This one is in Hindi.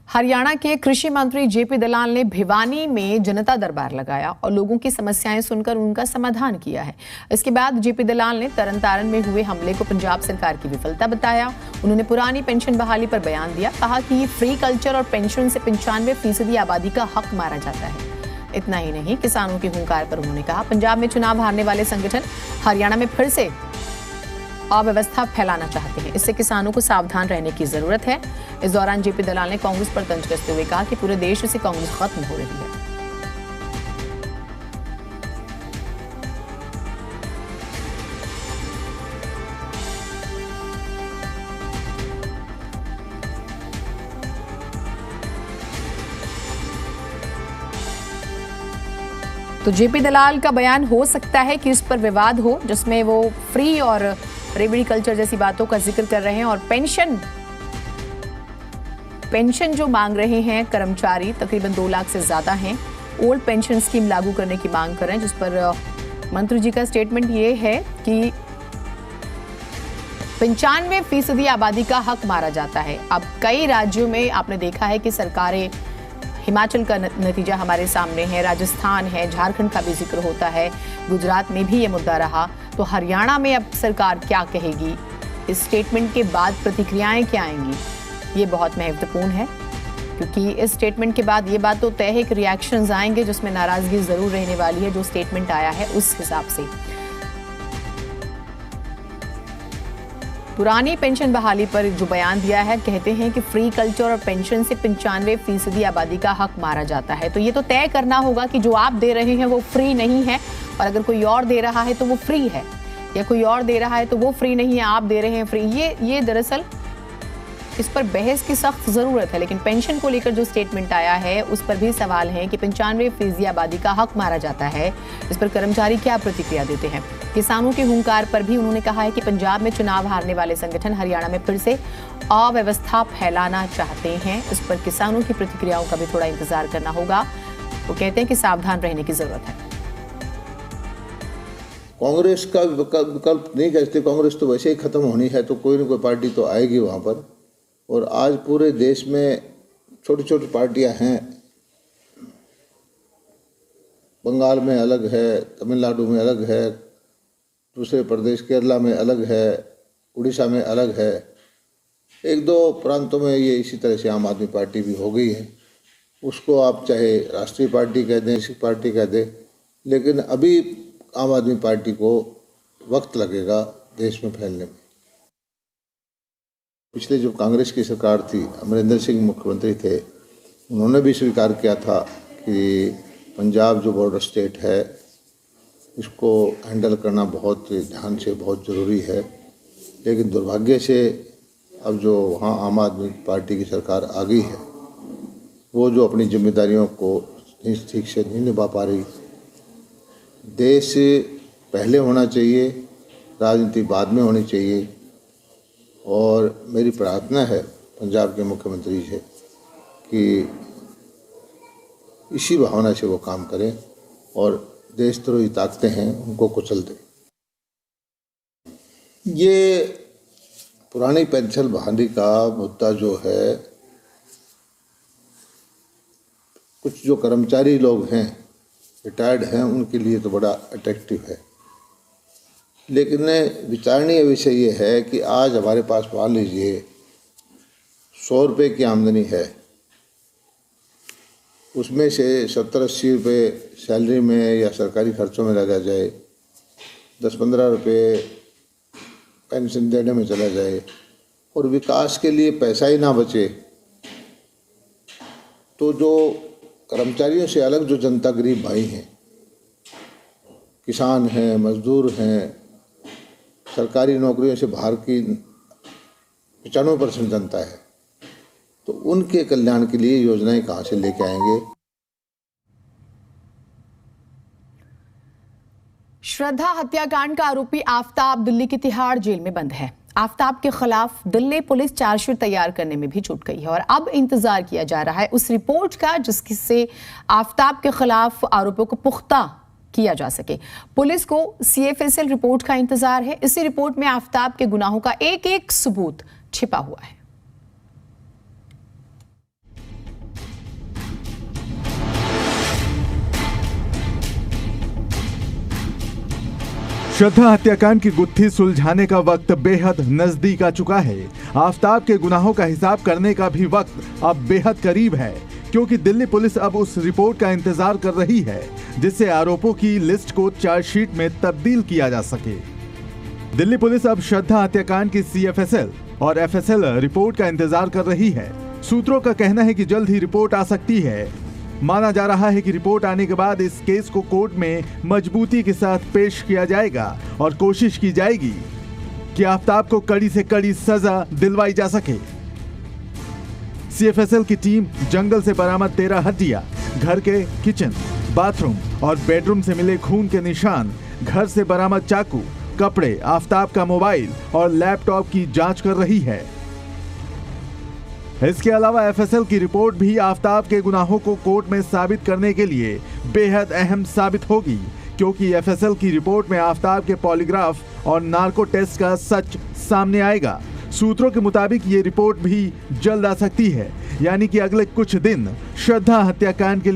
हरियाणा के कृषि मंत्री जेपी दलाल ने भिवानी में जनता दरबार लगाया और लोगों की समस्याएं सुनकर उनका समाधान किया है। इसके बाद जेपी दलाल ने तरनतारन में हुए हमले को पंजाब सरकार की विफलता बताया। उन्होंने पुरानी पेंशन बहाली पर बयान दिया, कहा कि ये फ्री कल्चर और पेंशन से 95% आबादी का हक मारा जाता है। इतना ही नहीं, किसानों के हुंकार पर उन्होंने कहा पंजाब में चुनाव हारने वाले संगठन हरियाणा में फिर से अव्यवस्था फैलाना चाहते हैं। इससे किसानों को सावधान रहने की जरूरत है। इस दौरान जेपी दलाल ने कांग्रेस पर तंज कसते हुए कहा कि पूरे देश से कांग्रेस खत्म हो रही है। तो जेपी दलाल का बयान हो सकता है कि इस पर विवाद हो, जिसमें वो फ्री और रेबड़ी कल्चर जैसी बातों का जिक्र कर रहे हैं और पेंशन जो मांग रहे हैं कर्मचारी तकरीबन 2 लाख से ज्यादा हैं, ओल्ड पेंशन स्कीम लागू करने की मांग कर रहे हैं, जिस पर मंत्री जी का स्टेटमेंट ये है कि 95% आबादी का हक मारा जाता है। अब कई राज्यों में आपने देखा है कि सरकारें, हिमाचल का नतीजा हमारे सामने है, राजस्थान है, झारखंड का भी जिक्र होता है, गुजरात में भी ये मुद्दा रहा। तो हरियाणा में अब सरकार क्या कहेगी, इस स्टेटमेंट के बाद प्रतिक्रियाएं क्या आएंगी, ये बहुत महत्वपूर्ण है, क्योंकि इस स्टेटमेंट के बाद ये बात तो तय है कि रिएक्शंस आएंगे जिसमें नाराजगी जरूर रहने वाली है। जो स्टेटमेंट आया है उस हिसाब से पुरानी पेंशन बहाली पर जो बयान दिया है, कहते हैं कि फ्री कल्चर और पेंशन से 95% आबादी का हक मारा जाता है। तो ये तो तय करना होगा कि जो आप दे रहे हैं वो फ्री नहीं है, और अगर कोई और दे रहा है तो वो फ्री है, या कोई और दे रहा है तो वो फ्री नहीं है, आप दे रहे हैं फ्री। ये दरअसल इस पर बहस की सख्त जरूरत है। लेकिन पेंशन को लेकर जो स्टेटमेंट आया है उस पर भी सवाल है कि 95% आबादी का हक मारा जाता है। इस पर कर्मचारी क्या प्रतिक्रिया देते हैं। किसानों के हुंकार पर भी उन्होंने कहा है कि पंजाब में चुनाव हारने वाले संगठन हरियाणा में फिर से अव्यवस्था फैलाना चाहते हैं। इस पर किसानों की प्रतिक्रियाओं का भी थोड़ा इंतजार करना होगा। वो कहते हैं कि सावधान रहने की जरूरत है। कांग्रेस का विकल्प नहीं कहते, कांग्रेस तो वैसे ही खत्म होनी है, तो कोई ना कोई पार्टी तो आएगी वहाँ पर। और आज पूरे देश में छोटी छोटी पार्टियां हैं। बंगाल में अलग है, तमिलनाडु में अलग है, दूसरे प्रदेश केरला में अलग है, उड़ीसा में अलग है। 1-2 प्रांतों में ये इसी तरह से आम आदमी पार्टी भी हो गई है। उसको आप चाहे राष्ट्रीय पार्टी कह दें, सिख पार्टी कह दें, लेकिन अभी आम आदमी पार्टी को वक्त लगेगा देश में फैलने में। पिछले जो कांग्रेस की सरकार थी, अमरिंदर सिंह मुख्यमंत्री थे, उन्होंने भी स्वीकार किया था कि पंजाब जो बॉर्डर स्टेट है इसको हैंडल करना बहुत ध्यान से बहुत ज़रूरी है। लेकिन दुर्भाग्य से अब जो वहाँ आम आदमी पार्टी की सरकार आ गई है, वो जो अपनी जिम्मेदारियों को ठीक से नहीं निभा पा रही। देश पहले होना चाहिए, राजनीति बाद में होनी चाहिए। और मेरी प्रार्थना है पंजाब के मुख्यमंत्री से कि इसी भावना से वो काम करें और देशद्रोही ताकतें हैं उनको कुचल दें। ये पुरानी पेंशन बहाली का मुद्दा जो है, कुछ जो कर्मचारी लोग हैं, रिटायर्ड हैं, उनके लिए तो बड़ा अट्रैक्टिव है। लेकिन विचारणीय विषय ये है कि आज हमारे पास मान लीजिए 100 रुपये की आमदनी है, उसमें से 70-80 रुपये सैलरी में या सरकारी खर्चों में लगा जाए, 10-15 रुपये पेंशन देने में चला जाए, और विकास के लिए पैसा ही ना बचे, तो जो कर्मचारियों से अलग जो जनता, गरीब भाई हैं, किसान हैं, मजदूर हैं, सरकारी नौकरियों से बाहर की 95% जनता है, तो उनके कल्याण के लिए योजनाएं कहाँ से लेके आएंगे। श्रद्धा हत्याकांड का आरोपी आफताब दिल्ली की तिहाड़ जेल में बंद है। आफताब के खिलाफ दिल्ली पुलिस चार्जशीट तैयार करने में भी जुट गई है और अब इंतजार किया जा रहा है उस रिपोर्ट का जिससे आफताब के खिलाफ आरोपों को पुख्ता किया जा सके। पुलिस को CFSL रिपोर्ट का इंतजार है। इसी रिपोर्ट में आफताब के गुनाहों का एक एक सबूत छिपा हुआ है। श्रद्धा हत्याकांड की गुत्थी सुलझाने का वक्त बेहद नजदीक आ चुका है। आफताब के गुनाहों का हिसाब करने का भी वक्त अब बेहद करीब है, क्योंकि दिल्ली पुलिस अब उस रिपोर्ट का इंतजार कर रही है जिससे आरोपों की लिस्ट को चार्जशीट में तब्दील किया जा सके। दिल्ली पुलिस अब श्रद्धा हत्याकांड की CFSL और FSL रिपोर्ट का इंतजार कर रही है। सूत्रों का कहना है कि जल्द ही रिपोर्ट आ सकती है। माना जा रहा है कि रिपोर्ट आने के बाद इस केस को कोर्ट में मजबूती के साथ पेश किया जाएगा और कोशिश की जाएगी कि आफताब को कड़ी से कड़ी सजा दिलवाई जा सके। CFSL की टीम जंगल से बरामद 13 हड्डियां, घर के किचन, बाथरूम और बेडरूम से मिले खून के निशान, घर से बरामद चाकू, कपड़े, आफताब का मोबाइल और लैपटॉप की जांच कर रही है। इसके अलावा FSL की रिपोर्ट भी आफताब के गुनाहों को कोर्ट में साबित करने के लिए बेहद अहम साबित होगी, क्योंकि FSL की रिपोर्ट में आफताब के पॉलीग्राफ और नार्को टेस्ट का सच सामने आएगा। सूत्रों के मुताबिक ये रिपोर्ट भी जल्द आ सकती है, यानी कि अगले कुछ दिन श्रद्धा हत्याकांड के